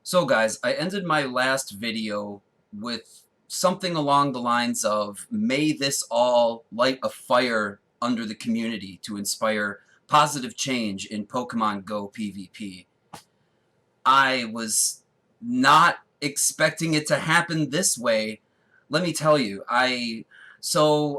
So guys, I ended my last video with something along the lines of, may this all light a fire under the community to inspire positive change in Pokemon Go PvP. I was not expecting it to happen this way. Let me tell you, I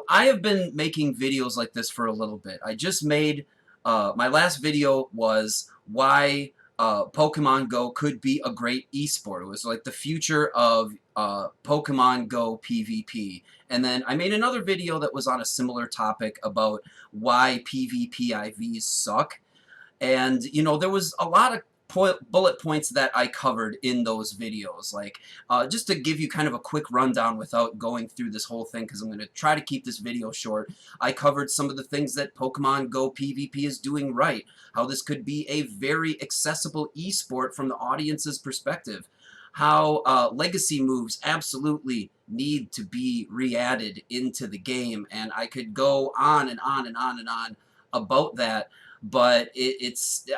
have been making videos like this for a little bit. I just made my last video was why Pokemon Go could be a great esport. It was like the future of Pokemon Go PvP. And then I made another video that was on a similar topic about why PvP IVs suck. And, there was a lot of bullet points that I covered in those videos. Like, just to give you kind of a quick rundown without going through this whole thing, because I'm going to try to keep this video short. I covered some of the things that Pokemon Go PvP is doing right, how this could be a very accessible esport from the audience's perspective, how legacy moves absolutely need to be re-added into the game, and I could go on and on and on and on about that, but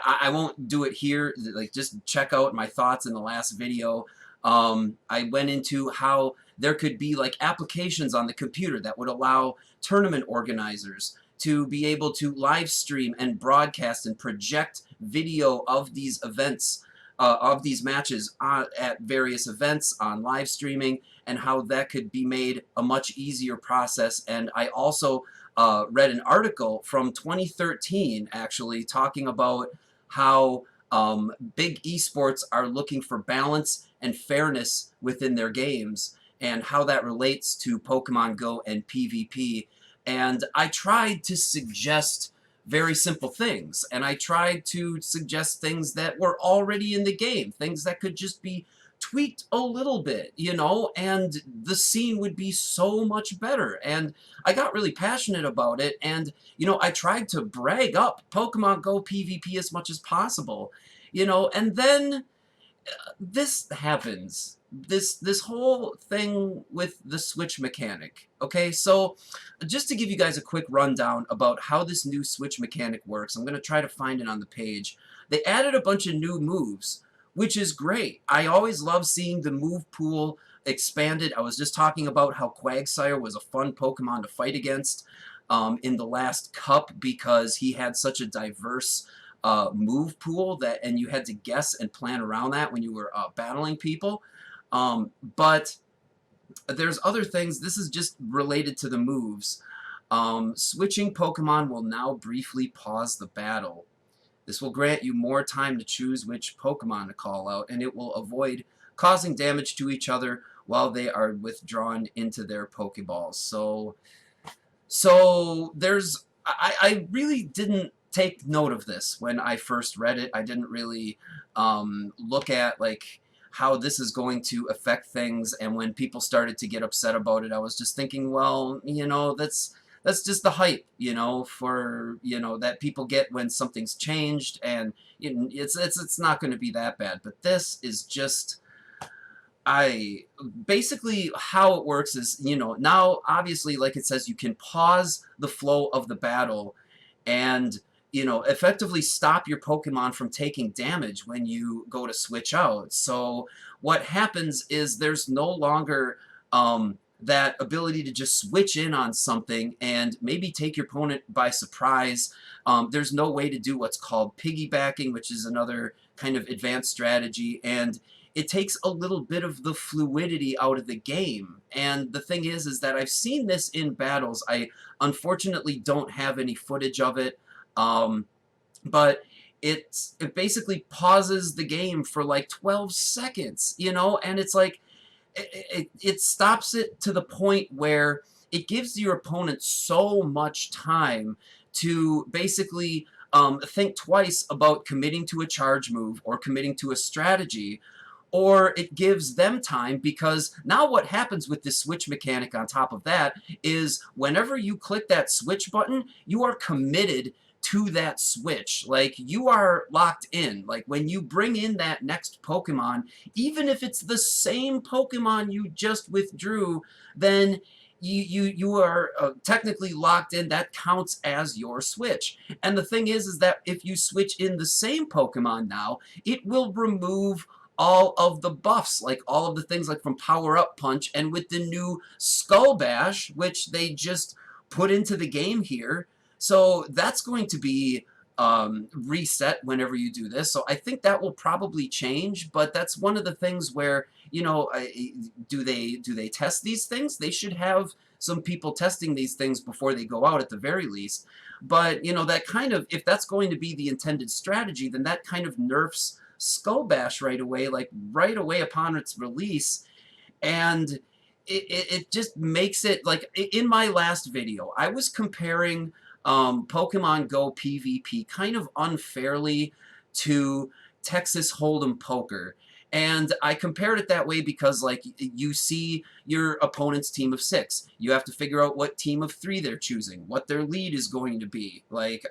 I won't do it here. Like, just check out my thoughts in the last video. I went into how there could be like applications on the computer that would allow tournament organizers to be able to live stream and broadcast and project video of these events, of these matches at various events on live streaming, and how that could be made a much easier process. And I also read an article from 2013, actually, talking about how big esports are looking for balance and fairness within their games, and how that relates to Pokemon Go and PvP. And I tried to suggest very simple things, and I tried to suggest things that were already in the game, things that could just be tweaked a little bit, and the scene would be so much better. And I got really passionate about it, and, I tried to brag up Pokemon Go PvP as much as possible, and then this happens. This whole thing with the switch mechanic. Okay, so just to give you guys a quick rundown about how this new switch mechanic works, I'm going to try to find it on the page. They added a bunch of new moves, which is great. I always love seeing the move pool expanded. I was just talking about how Quagsire was a fun Pokemon to fight against in the last cup, because he had such a diverse move pool and you had to guess and plan around that when you were battling people. But there's other things. This is just related to the moves. Switching Pokemon will now briefly pause the battle. This will grant you more time to choose which Pokemon to call out, and it will avoid causing damage to each other while they are withdrawn into their Pokeballs. So I really didn't take note of this when I first read it. I didn't really look at like how this is going to affect things, and when people started to get upset about it, I was just thinking, well, that's just the hype, for that people get when something's changed, and it's not going to be that bad. But this is just, basically how it works is, now obviously, like it says, you can pause the flow of the battle and effectively stop your Pokemon from taking damage when you go to switch out. So what happens is there's no longer that ability to just switch in on something and maybe take your opponent by surprise. There's no way to do what's called piggybacking, which is another kind of advanced strategy, and it takes a little bit of the fluidity out of the game. And the thing is that I've seen this in battles. I unfortunately don't have any footage of it. But it basically pauses the game for like 12 seconds, and it's like it stops it to the point where it gives your opponent so much time to basically think twice about committing to a charge move or committing to a strategy, or it gives them time, because now what happens with this switch mechanic on top of that is whenever you click that switch button, you are committed to that switch. Like, you are locked in. Like, when you bring in that next Pokemon, even if it's the same Pokemon you just withdrew, then you are technically locked in. That counts as your switch. And the thing is that if you switch in the same Pokemon now, it will remove all of the buffs, like all of the things like from Power Up Punch, and with the new Skull Bash, which they just put into the game here. So that's going to be reset whenever you do this. So I think that will probably change, but that's one of the things where, you know, do they test these things? They should have some people testing these things before they go out at the very least. But, you know, that kind of, if that's going to be the intended strategy, then that kind of nerfs Skull Bash right away, like right away upon its release. And it just makes it, like, in my last video, I was comparing Pokemon Go PvP kind of unfairly to Texas Hold'em Poker. And I compared it that way because, like, you see your opponent's team of 6. You have to figure out what team of 3 they're choosing, what their lead is going to be, like,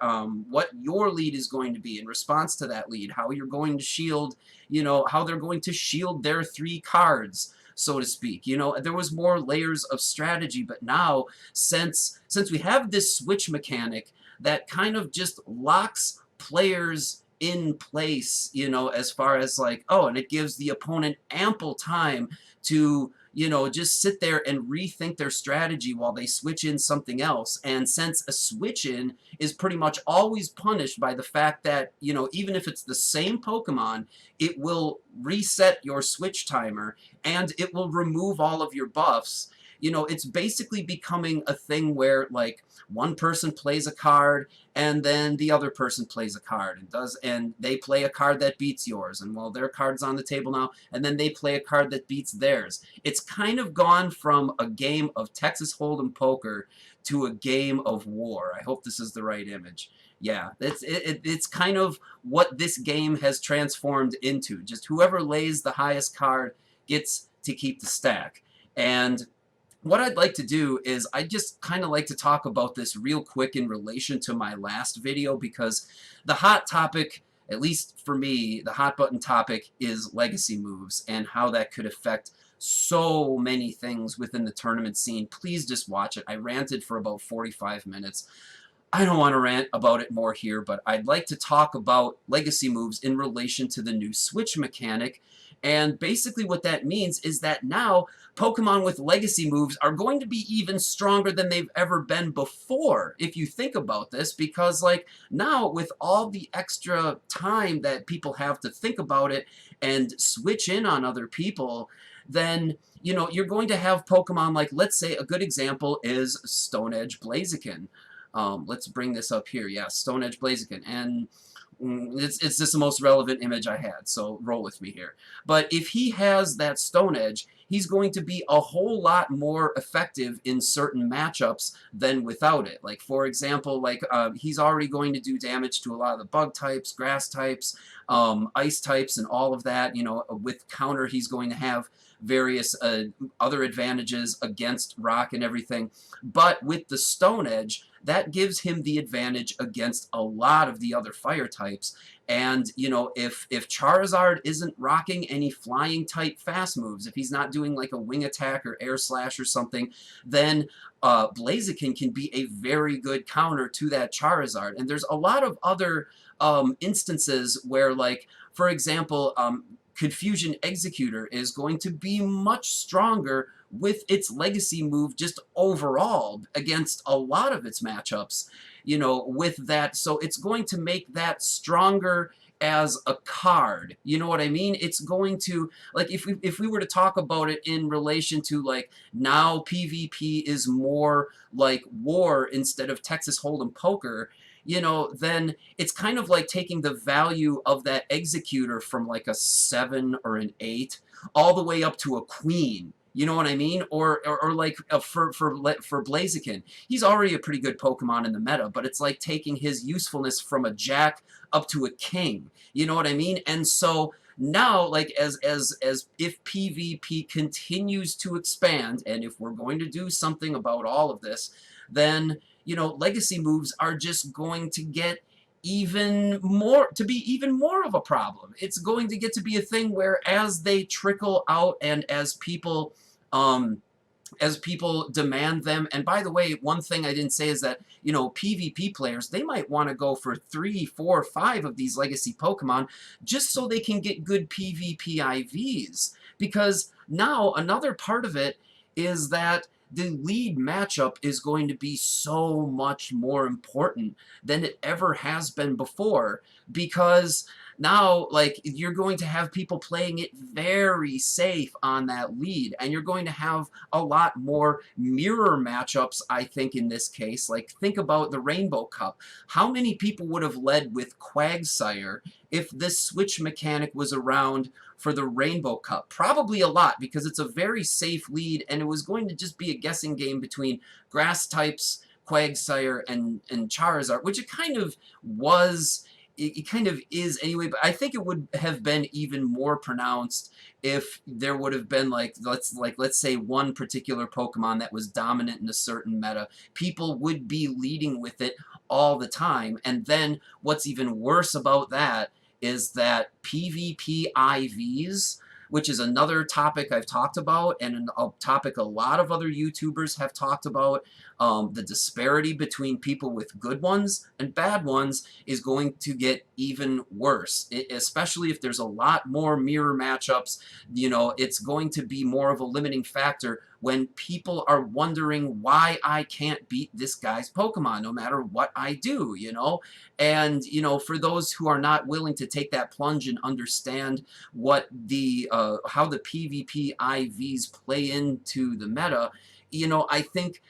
what your lead is going to be in response to that lead, how you're going to shield, you know, how they're going to shield their 3 cards, so to speak. You know, there was more layers of strategy, but now, since we have this switch mechanic that kind of just locks players in place, you know, as far as like, oh, and it gives the opponent ample time to, you know, just sit there and rethink their strategy while they switch in something else. And since a switch in is pretty much always punished by the fact that, you know, even if it's the same Pokemon, it will reset your switch timer and it will remove all of your buffs. You know, it's basically becoming a thing where, like, one person plays a card and then the other person plays a card and they play a card that beats yours, and well, their card's on the table now, and then they play a card that beats theirs. It's kind of gone from a game of Texas Hold'em Poker to a game of war. I hope this is the right image. Yeah, it's kind of what this game has transformed into. Just whoever lays the highest card gets to keep the stack. And what I'd like to do is I just kind of like to talk about this real quick in relation to my last video, because the hot topic, at least for me, the hot button topic is legacy moves and how that could affect so many things within the tournament scene. Please just watch it. I ranted for about 45 minutes. I don't want to rant about it more here, but I'd like to talk about legacy moves in relation to the new switch mechanic. And basically what that means is that now Pokemon with legacy moves are going to be even stronger than they've ever been before, if you think about this, because, like, now with all the extra time that people have to think about it and switch in on other people, then, you know, you're going to have Pokemon like, let's say a good example is Stone Edge Blaziken. Let's bring this up here. Yeah, Stone Edge Blaziken. And it's just the most relevant image I had, so roll with me here. But if he has that Stone Edge, he's going to be a whole lot more effective in certain matchups than without it. Like, for example, like, he's already going to do damage to a lot of the bug types, grass types, ice types, and all of that. You know, with counter, he's going to have various other advantages against rock and everything. But with the Stone Edge, that gives him the advantage against a lot of the other fire types. And, you know, if Charizard isn't rocking any flying type fast moves, if he's not doing like a wing attack or air slash or something, then Blaziken can be a very good counter to that Charizard. And there's a lot of other instances where, like, for example, Confusion Executor is going to be much stronger with its legacy move just overall against a lot of its matchups, you know, with that. So it's going to make that stronger as a card. You know what I mean? It's going to, like, if we were to talk about it in relation to, like, now PvP is more like war instead of Texas Hold'em Poker, you know, then it's kind of like taking the value of that Executor from like a 7 or an 8 all the way up to a Queen. You know what I mean? Or like for Blaziken, he's already a pretty good Pokemon in the meta, but it's like taking his usefulness from a Jack up to a King. You know what I mean? And so now, like, as if PvP continues to expand, and if we're going to do something about all of this, then, you know, legacy moves are just going to get even more of a problem. It's going to get to be a thing where, as they trickle out and as people as people demand them. And by the way, one thing I didn't say is that, you know, PvP players, they might want to go for 3, 4, 5 of these legacy Pokemon just so they can get good PvP IVs. Because now another part of it is that the lead matchup is going to be so much more important than it ever has been before, because now, like, you're going to have people playing it very safe on that lead, and you're going to have a lot more mirror matchups, I think, in this case. Like, think about the Rainbow Cup. How many people would have led with Quagsire if this switch mechanic was around for the Rainbow Cup? Probably a lot, because it's a very safe lead, and it was going to just be a guessing game between grass types, Quagsire, and Charizard, which it kind of was. It kind of is anyway, but I think it would have been even more pronounced if there would have been, like, let's say one particular Pokemon that was dominant in a certain meta. People would be leading with it all the time. And then what's even worse about that is that PvP IVs, which is another topic I've talked about, and a topic a lot of other YouTubers have talked about, the disparity between people with good ones and bad ones is going to get even worse, especially if there's a lot more mirror matchups. You know, it's going to be more of a limiting factor when people are wondering why I can't beat this guy's Pokemon no matter what I do, you know? And, you know, for those who are not willing to take that plunge and understand what the, how the PvP IVs play into the meta, you know, I think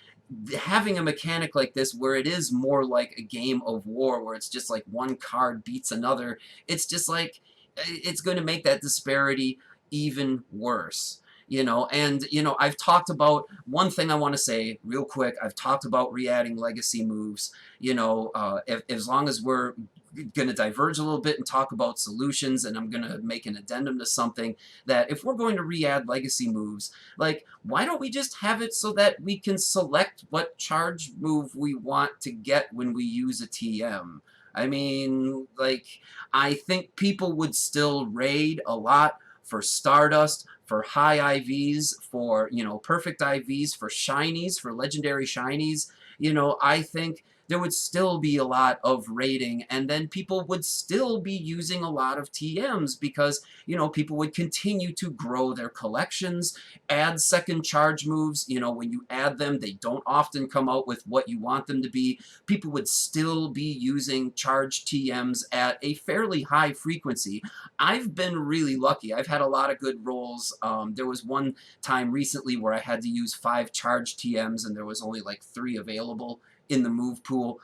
having a mechanic like this where it is more like a game of war, where it's just like one card beats another, it's just like, it's going to make that disparity even worse. You know, and, you know, I've talked about, one thing I want to say real quick, I've talked about re-adding legacy moves. You know, as long as we're going to diverge a little bit and talk about solutions, and I'm going to make an addendum to something, that if we're going to re-add legacy moves, like, why don't we just have it so that we can select what charge move we want to get when we use a TM? I mean, like, I think people would still raid a lot for Stardust, for high IVs, for, you know, perfect IVs, for shinies, for legendary shinies. You know, I think there would still be a lot of raiding, and then people would still be using a lot of TMs because, you know, people would continue to grow their collections, add second charge moves. You know, when you add them, they don't often come out with what you want them to be. People would still be using charge TMs at a fairly high frequency. I've been really lucky. I've had a lot of good rolls. There was one time recently where I had to use 5 charge TMs, and there was only like 3 available in the move pool.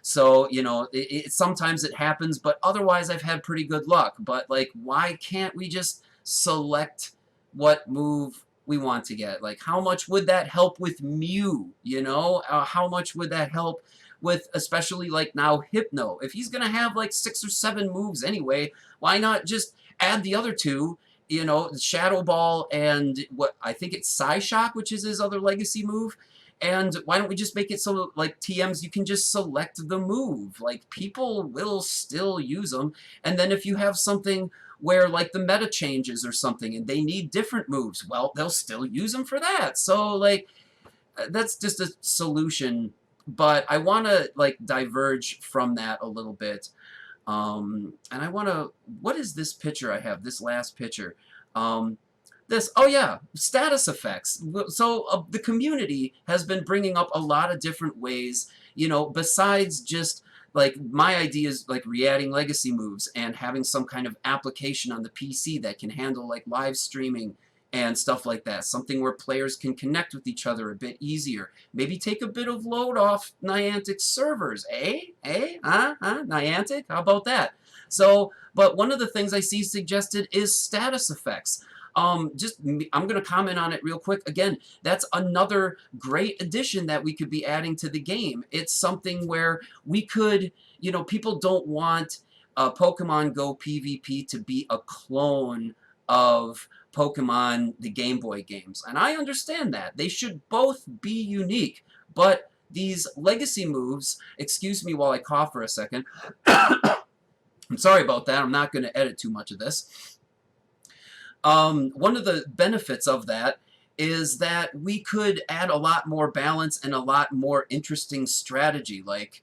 So, you know, sometimes it happens, but otherwise I've had pretty good luck. But, like, why can't we just select what move we want to get? Like, how much would that help with Mew, you know? How much would that help with, especially, like, now Hypno? If he's going to have, like, 6 or 7 moves anyway, why not just add the other 2, you know, Shadow Ball and what, I think it's Psyshock, which is his other legacy move. And why don't we just make it so, like, TMs, you can just select the move? Like, people will still use them. And then if you have something where, like, the meta changes or something and they need different moves, well, they'll still use them for that. So, like, that's just a solution. But I want to, like, diverge from that a little bit. And I want to, what is this picture I have, this last picture? Oh yeah, status effects. So the community has been bringing up a lot of different ways, you know, besides just, like, my ideas, like re-adding legacy moves and having some kind of application on the PC that can handle, like, live streaming and stuff like that. Something where players can connect with each other a bit easier. Maybe take a bit of load off Niantic's servers. Niantic? How about that? So, but one of the things I see suggested is status effects. I'm going to comment on it real quick. Again, that's another great addition that we could be adding to the game. It's something where we could, you know, people don't want Pokemon Go PvP to be a clone of Pokemon, the Game Boy games. And I understand that. They should both be unique. But these legacy moves, excuse me while I cough for a second. I'm sorry about that. I'm not going to edit too much of this. One of the benefits of that is that we could add a lot more balance and a lot more interesting strategy. Like,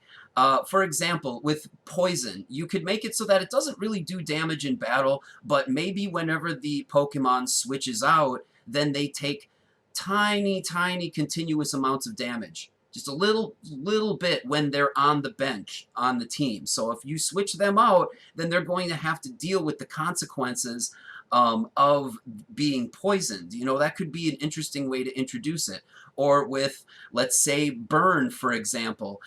for example, with poison, you could make it so that it doesn't really do damage in battle, but maybe whenever the Pokemon switches out, then they take tiny, tiny continuous amounts of damage. Just a little bit when they're on the bench on the team. So if you switch them out, then they're going to have to deal with the consequences of being poisoned. You know, that could be an interesting way to introduce it. Or with, let's say, burn, for example.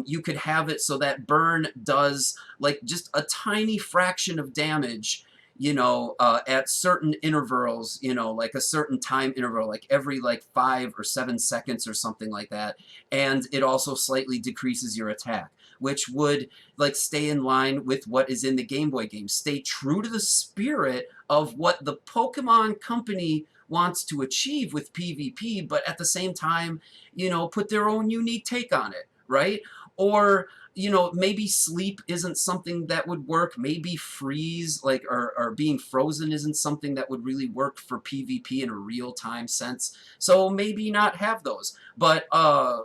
You could have it so that burn does like just a tiny fraction of damage, you know, at certain intervals, you know, like a certain time interval, like every like 5 or 7 seconds or something like that. And it also slightly decreases your attack, which would like stay in line with what is in the Game Boy game. Stay true to the spirit of what the Pokemon Company wants to achieve with PvP, but at the same time, you know, put their own unique take on it, right? Or, you know, maybe sleep isn't something that would work. Maybe freeze, like, or being frozen isn't something that would really work for PvP in a real-time sense. So maybe not have those. But,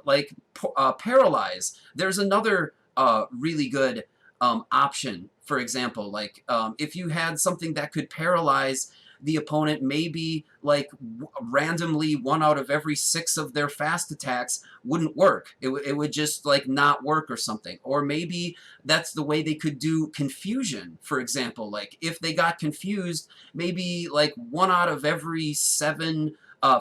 like, paralyze. There's another really good option. For example, like, if you had something that could paralyze the opponent, maybe like randomly 1 out of every 6 of their fast attacks wouldn't work. It would just like not work or something. Or maybe that's the way they could do confusion, for example. Like if they got confused, maybe like 1 out of every 7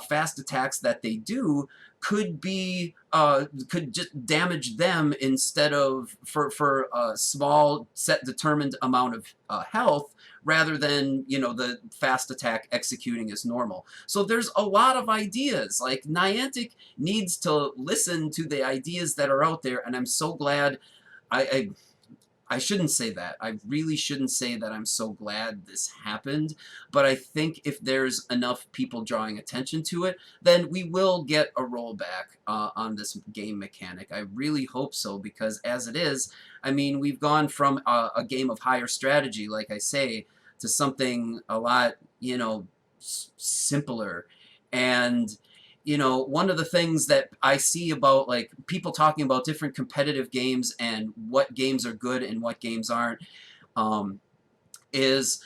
fast attacks that they do could be could just damage them instead of for a small set determined amount of health, rather than, you know, the fast attack executing as normal. So there's a lot of ideas. Like Niantic needs to listen to the ideas that are out there, and I'm so glad. I shouldn't say that. I really shouldn't say that I'm so glad this happened, but I think if there's enough people drawing attention to it, then we will get a rollback on this game mechanic. I really hope so, because as it is, I mean, we've gone from a game of higher strategy, like I say, to something a lot, you know, simpler. And you know, one of the things that I see about like people talking about different competitive games and what games are good and what games aren't, is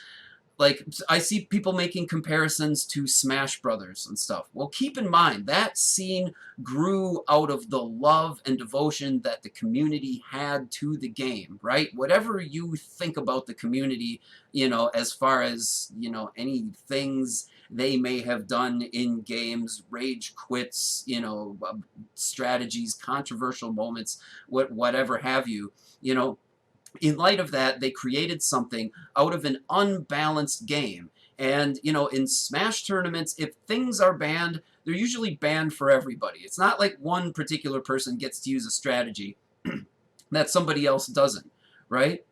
like I see people making comparisons to Smash Brothers and stuff. Well, keep in mind that scene grew out of the love and devotion that the community had to the game, right? Whatever you think about the community, you know, as far as, you know, any things they may have done in games, rage quits, you know, strategies, controversial moments, whatever have you, you know, in light of that, they created something out of an unbalanced game. And, you know, in Smash tournaments, if things are banned, they're usually banned for everybody. It's not like one particular person gets to use a strategy that somebody else doesn't, right?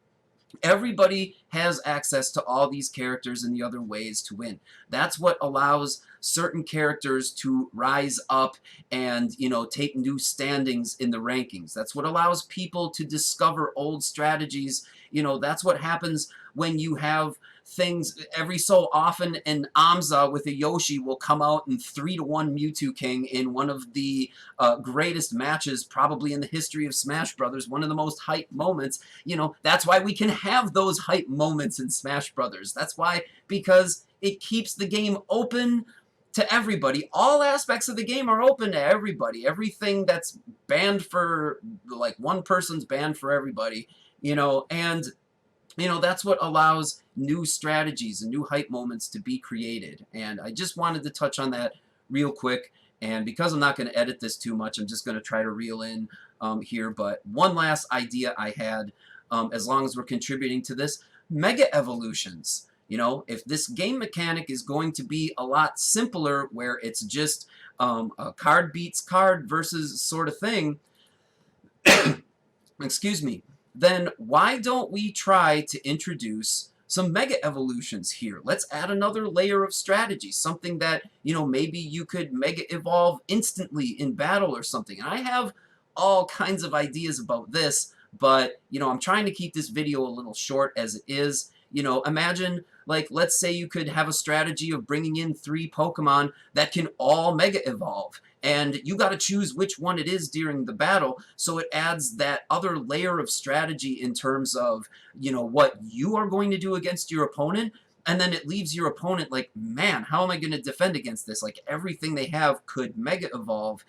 Everybody has access to all these characters and the other ways to win. That's what allows certain characters to rise up and, you know, take new standings in the rankings. That's what allows people to discover old strategies. You know, that's what happens when you have things every so often. And Amza with a Yoshi will come out in 3-1 Mewtwo King in one of the greatest matches probably in the history of Smash Brothers, one of the most hype moments. You know, that's why we can have those hype moments in Smash Brothers. That's why, because it keeps the game open to everybody. All aspects of the game are open to everybody. Everything that's banned for like one person's banned for everybody, you know, and you know, that's what allows new strategies and new hype moments to be created. And I just wanted to touch on that real quick. And because I'm not going to edit this too much, I'm just going to try to reel in here. But one last idea I had, as long as we're contributing to this, Mega Evolutions. You know, if this game mechanic is going to be a lot simpler, where it's just a card beats card versus sort of thing, excuse me, then why don't we try to introduce some Mega Evolutions here? Let's add another layer of strategy, something that, you know, maybe you could Mega Evolve instantly in battle or something. And I have all kinds of ideas about this, but, you know, I'm trying to keep this video a little short as it is. You know, imagine like, let's say you could have a strategy of bringing in 3 Pokemon that can all Mega Evolve, and you got to choose which one it is during the battle, so it adds that other layer of strategy in terms of, what you are going to do against your opponent, and then it leaves your opponent like, man, how am I going to defend against this? Like, everything they have could Mega Evolve.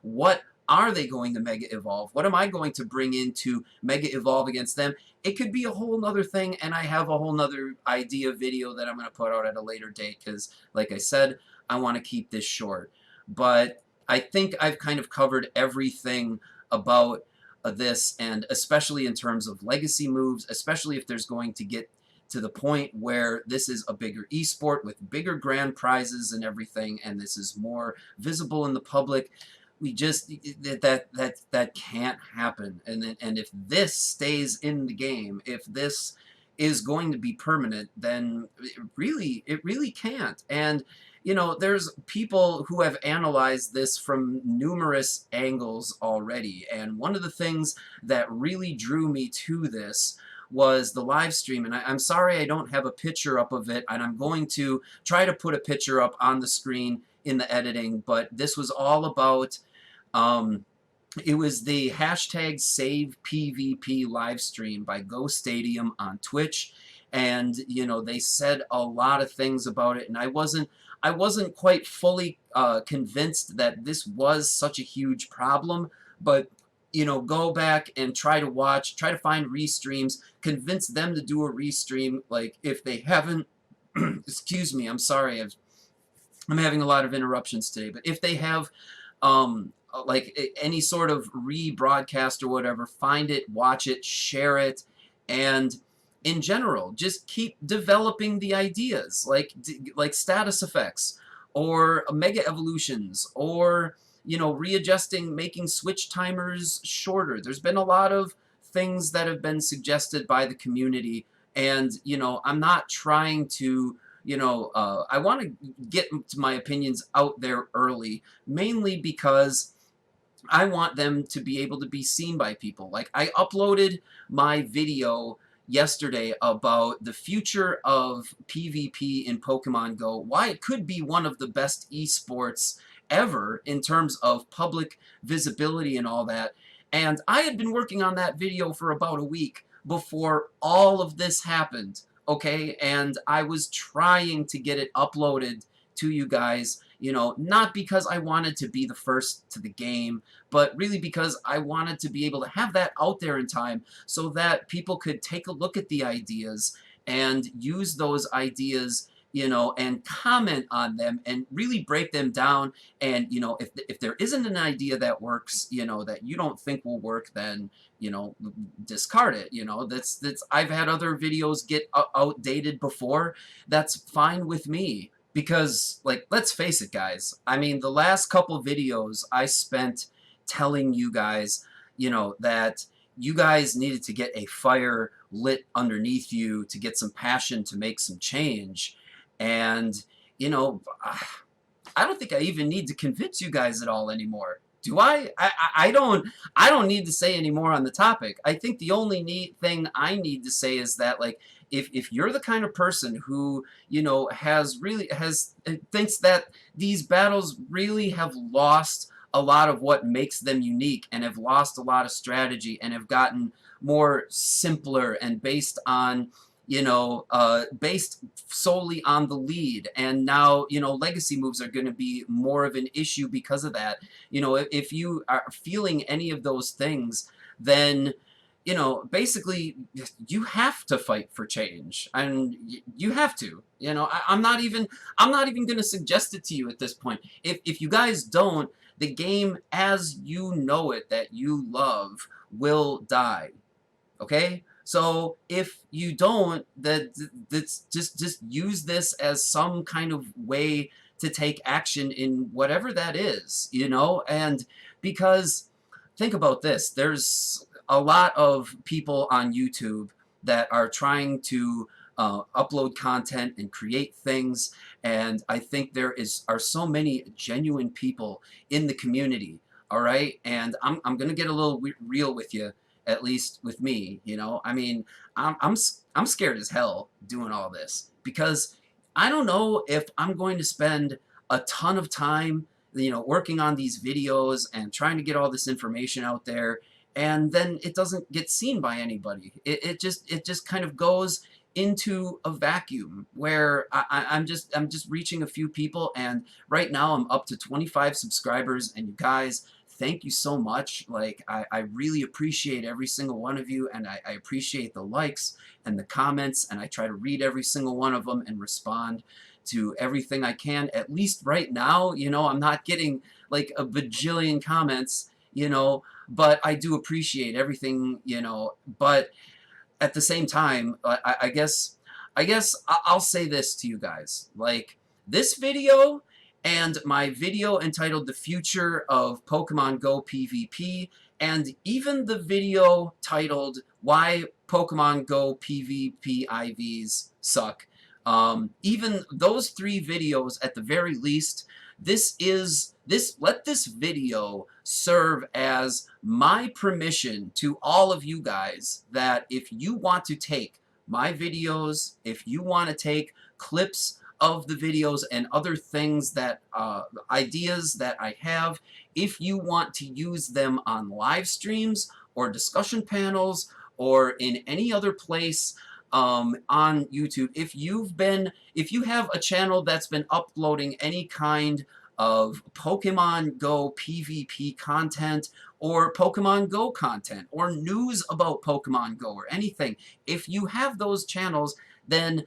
What are they going to Mega Evolve? What am I going to bring in to Mega Evolve against them? It could be a whole nother thing, and I have a whole nother idea video that I'm going to put out at a later date because, like I said, I want to keep this short. But I think I've kind of covered everything about this, and especially in terms of legacy moves, especially if there's going to get to the point where this is a bigger esport with bigger grand prizes and everything, and this is more visible in the public. We just that can't happen. And if this stays in the game, if this is going to be permanent, then it really can't. And there's people who have analyzed this from numerous angles already, and one of the things that really drew me to this was the live stream. And I'm sorry I don't have a picture up of it, and I'm going to try to put a picture up on the screen in the editing, but this was all about it was the hashtag Save PvP live stream by Go Stadium on Twitch, and they said a lot of things about it, and I wasn't quite fully convinced that this was such a huge problem, but go back and try to find restreams, convince them to do a restream, like if they haven't. Excuse me, I'm sorry, I'm having a lot of interruptions today, but if they have like any sort of rebroadcast or whatever, find it, watch it, share it, and in general, just keep developing the ideas, like status effects, or mega evolutions, or readjusting, making switch timers shorter. There's been a lot of things that have been suggested by the community, and I'm not trying to I want to get my opinions out there early, mainly because I want them to be able to be seen by people. Like, I uploaded my video yesterday about the future of PvP in Pokemon Go, why it could be one of the best esports ever in terms of public visibility and all that. And I had been working on that video for about a week before all of this happened, okay? And I was trying to get it uploaded to you guys, not because I wanted to be the first to the game, but really because I wanted to be able to have that out there in time so that people could take a look at the ideas and use those ideas, and comment on them and really break them down. And, if there isn't an idea that works, that you don't think will work, then, discard it. That's I've had other videos get outdated before. That's fine with me. Because, like, let's face it, guys. I mean, the last couple videos I spent telling you guys, that you guys needed to get a fire lit underneath you to get some passion to make some change. And, I don't think I even need to convince you guys at all anymore. Do I? I don't need to say any more on the topic. I think the only thing I need to say is that, like, if you're the kind of person who thinks that these battles really have lost a lot of what makes them unique, and have lost a lot of strategy, and have gotten more simpler and based on based solely on the lead, and now legacy moves are going to be more of an issue because of that. If you are feeling any of those things, then basically you have to fight for change, and you have to. I'm not even going to suggest it to you at this point. If you guys don't, the game as you know it, that you love, will die. Okay? So if you don't, that's just use this as some kind of way to take action in whatever that is, and because think about this, there's a lot of people on YouTube that are trying to upload content and create things, and I think there are so many genuine people in the community, all right? And I'm going to get a little real with you. at least with me, you know. I mean, I'm scared as hell doing all this because I don't know if I'm going to spend a ton of time, you know, working on these videos and trying to get all this information out there, and then it doesn't get seen by anybody. It just kind of goes into a vacuum where I'm just reaching a few people, and right now I'm up to 25 subscribers, and you guys, thank you so much. Like, I really appreciate every single one of you, and I appreciate the likes and the comments, and I try to read every single one of them and respond to everything I can. At least right now, you know, I'm not getting like a bajillion comments, you know, but I do appreciate everything, you know. But at the same time, I guess I'll say this to you guys. Like, this video and my video entitled The Future of Pokemon Go PvP, and even the video titled Why Pokemon Go PvP IVs Suck, even those three videos at the very least, let this video serve as my permission to all of you guys that if you want to take my videos, if you want to take clips of the videos and other things that ideas that I have, if you want to use them on live streams or discussion panels or in any other place on YouTube, if you have a channel that's been uploading any kind of Pokemon Go PvP content or Pokemon Go content or news about Pokemon Go or anything, if you have those channels, then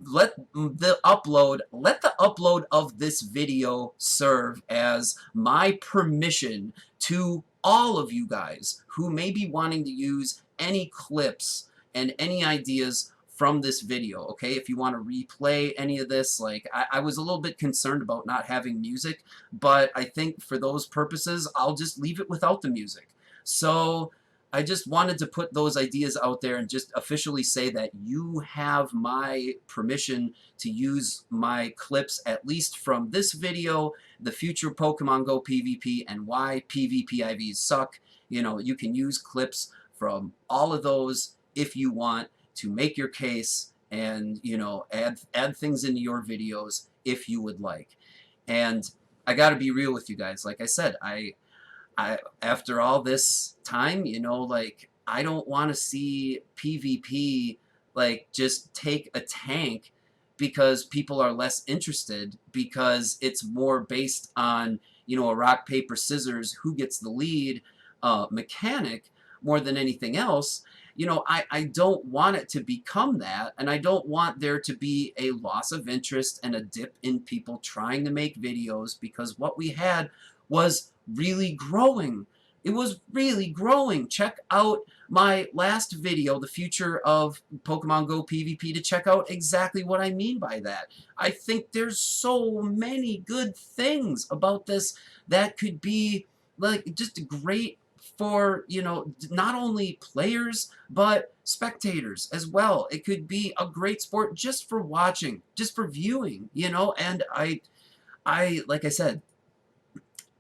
let the upload of this video serve as my permission to all of you guys who may be wanting to use any clips and any ideas from this video. Okay, if you want to replay any of this, like, I was a little bit concerned about not having music, but I think for those purposes I'll just leave it without the music. So I just wanted to put those ideas out there and just officially say that you have my permission to use my clips, at least from this video, the future Pokemon Go PvP, and why PvP IVs suck. You know, you can use clips from all of those if you want to make your case, and, you know, add things into your videos if you would like. And I got to be real with you guys. Like I said, I after all this time, you know, like, I don't want to see PvP like just take a tank because people are less interested, because it's more based on, you know, a rock paper scissors who gets the lead mechanic more than anything else. You know, I don't want it to become that, and I don't want there to be a loss of interest and a dip in people trying to make videos, because what we had was really growing. It was really growing. Check out my last video, The Future of Pokemon Go PvP, to check out exactly what I mean by that. I think there's so many good things about this that could be like just great for, you know, not only players but spectators as well. It could be a great sport just for watching, just for viewing, you know. And I like I said,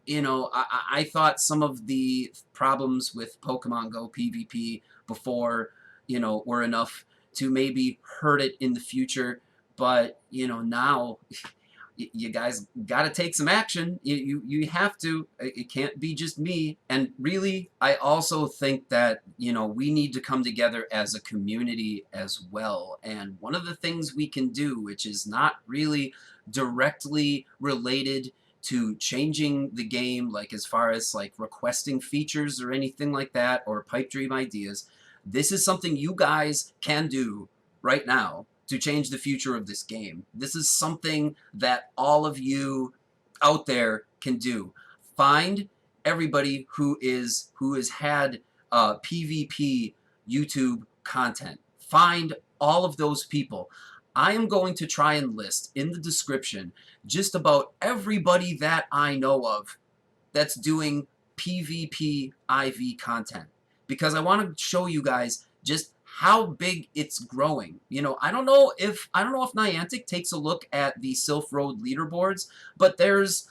you know, I thought some of the problems with Pokemon Go PvP before, you know, were enough to maybe hurt it in the future. But, you know, now you guys got to take some action. You have to. It can't be just me. And really, I also think that, you know, we need to come together as a community as well. And one of the things we can do, which is not really directly related to changing the game, like as far as like requesting features or anything like that, or pipe dream ideas, this is something you guys can do right now to change the future of this game. This is something that all of you out there can do. Find everybody who has had PvP YouTube content. Find all of those people. I am going to try and list in the description just about everybody that I know of that's doing PvP IV content, because I want to show you guys just how big it's growing. You know, I don't know if Niantic takes a look at the Silph Road leaderboards, but there's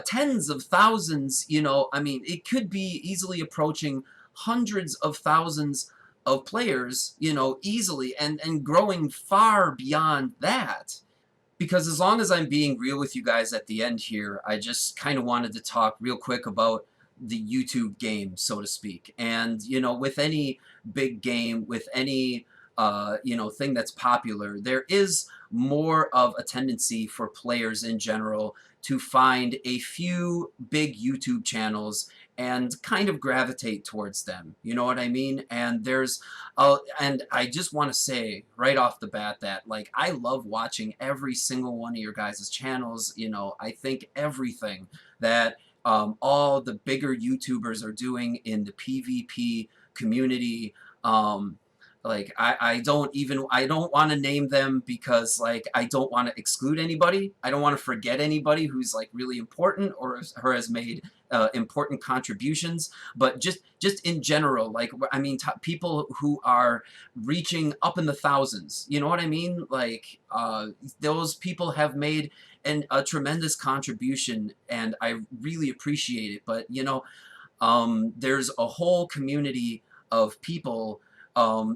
tens of thousands, you know, I mean, it could be easily approaching hundreds of thousands of players, you know, easily, and growing far beyond that. Because as long as I'm being real with you guys at the end here, I just kind of wanted to talk real quick about the YouTube game, so to speak. And, you know, with any big game, with any, you know, thing that's popular, there is more of a tendency for players in general to find a few big YouTube channels and kind of gravitate towards them. You know what I mean? And and I just want to say right off the bat that, like, I love watching every single one of your guys' channels. You know, I think everything that all the bigger YouTubers are doing in the PvP community. Like I don't want to name them because, like, I don't want to exclude anybody. I don't want to forget anybody who's like really important or has made important contributions. But just in general, like, I mean, people who are reaching up in the thousands. You know what I mean? Like, those people have made a tremendous contribution, and I really appreciate it. But, you know, there's a whole community of people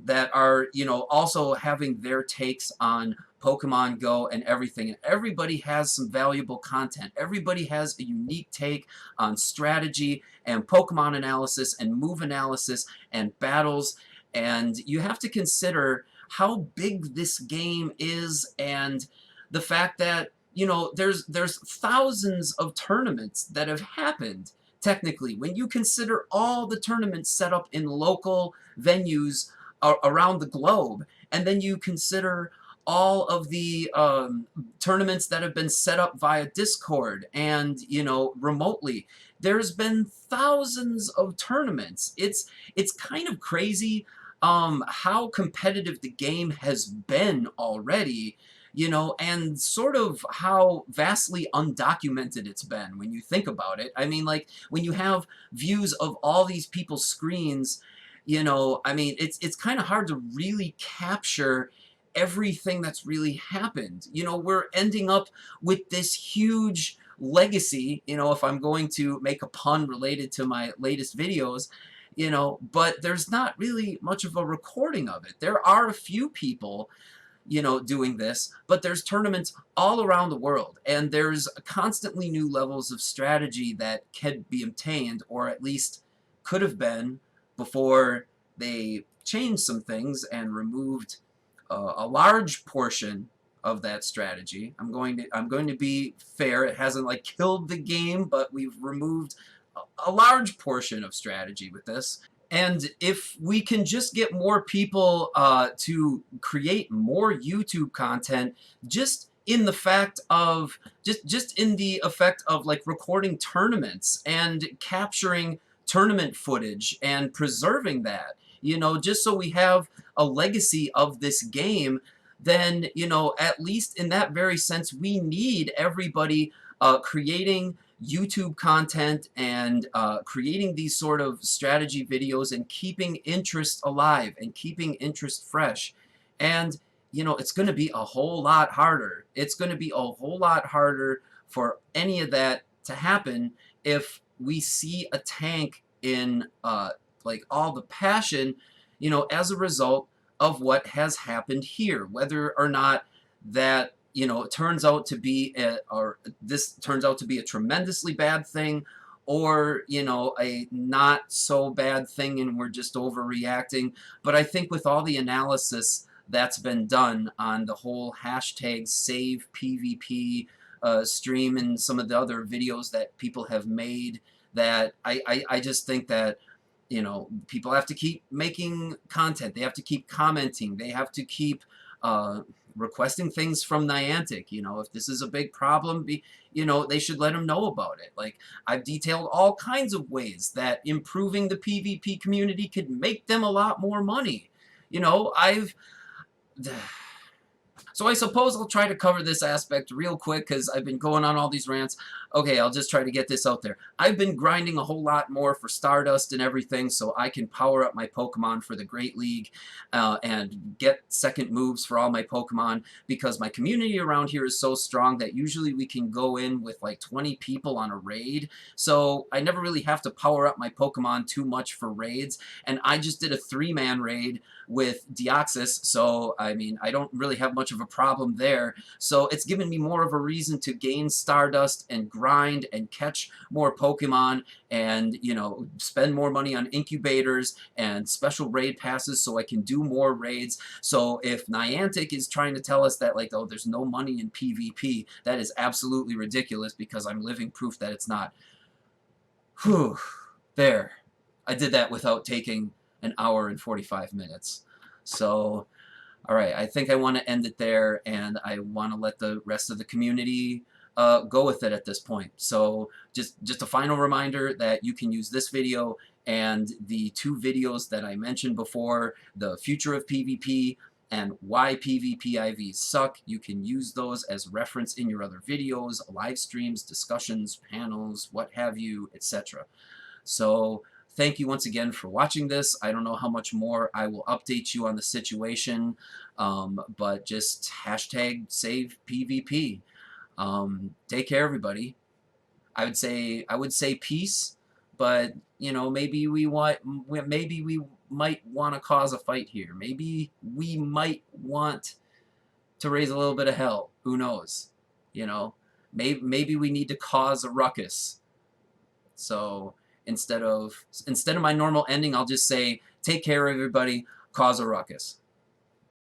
that are, you know, also having their takes on Pokemon Go and everything. And everybody has some valuable content. Everybody has a unique take on strategy and Pokemon analysis and move analysis and battles. And you have to consider how big this game is, and the fact that, you know, there's thousands of tournaments that have happened. Technically, when you consider all the tournaments set up in local venues around the globe, and then you consider all of the tournaments that have been set up via Discord and, you know, remotely, there's been thousands of tournaments. It's kind of crazy how competitive the game has been already, you know, and sort of how vastly undocumented it's been when you think about it. I mean, like, when you have views of all these people's screens, you know, I mean, it's kind of hard to really capture everything that's really happened. You know, we're ending up with this huge legacy, you know, if I'm going to make a pun related to my latest videos, you know, but there's not really much of a recording of it. There are a few people, you know, doing this, but there's tournaments all around the world, and there's constantly new levels of strategy that can be obtained, or at least could have been, before they changed some things and removed a large portion of that strategy. I'm going to be fair. It hasn't like killed the game, but we've removed a large portion of strategy with this. And if we can just get more people to create more YouTube content, just in the fact of just in the effect of like recording tournaments and capturing tournament footage and preserving that, you know, just so we have a legacy of this game, then, you know, at least in that very sense, we need everybody creating YouTube content and creating these sort of strategy videos and keeping interest alive and keeping interest fresh. And, you know, it's going to be a whole lot harder. It's going to be a whole lot harder for any of that to happen if we see a tank in like all the passion, you know, as a result of what has happened here, whether or not that, you know, it turns out to be this turns out to be a tremendously bad thing, or, you know, a not so bad thing and we're just overreacting. But I think with all the analysis that's been done on the whole hashtag save PvP stream and some of the other videos that people have made, that I just think that, you know, people have to keep making content. They have to keep commenting. They have to keep requesting things from Niantic. You know, if this is a big problem, you know, they should let them know about it. Like, I've detailed all kinds of ways that improving the PvP community could make them a lot more money. You know, So I suppose I'll try to cover this aspect real quick because I've been going on all these rants. Okay, I'll just try to get this out there. I've been grinding a whole lot more for Stardust and everything so I can power up my Pokemon for the Great League and get second moves for all my Pokemon because my community around here is so strong that usually we can go in with like 20 people on a raid. So I never really have to power up my Pokemon too much for raids. And I just did a 3-man raid with Deoxys, so I mean, I don't really have much of a problem there. So it's given me more of a reason to gain Stardust and grind and catch more Pokemon and, you know, spend more money on incubators and special raid passes so I can do more raids. So if Niantic is trying to tell us that, like, oh, there's no money in PvP, that is absolutely ridiculous because I'm living proof that it's not. Whew. There. I did that without taking an hour and 45 minutes. So, all right, I think I want to end it there, and I want to let the rest of the community go with it at this point. So just a final reminder that you can use this video and the 2 videos that I mentioned before, the future of PvP and why PvP IVs suck. You can use those as reference in your other videos, live streams, discussions, panels, what have you, etc. So thank you once again for watching this. I don't know how much more I will update you on the situation, but just hashtag save PvP. Take care, everybody. I would say peace, but you know, maybe we might want to cause a fight here. Maybe we might want to raise a little bit of hell. Who knows? You know, maybe we need to cause a ruckus. So instead of my normal ending, I'll just say, take care, everybody, cause a ruckus.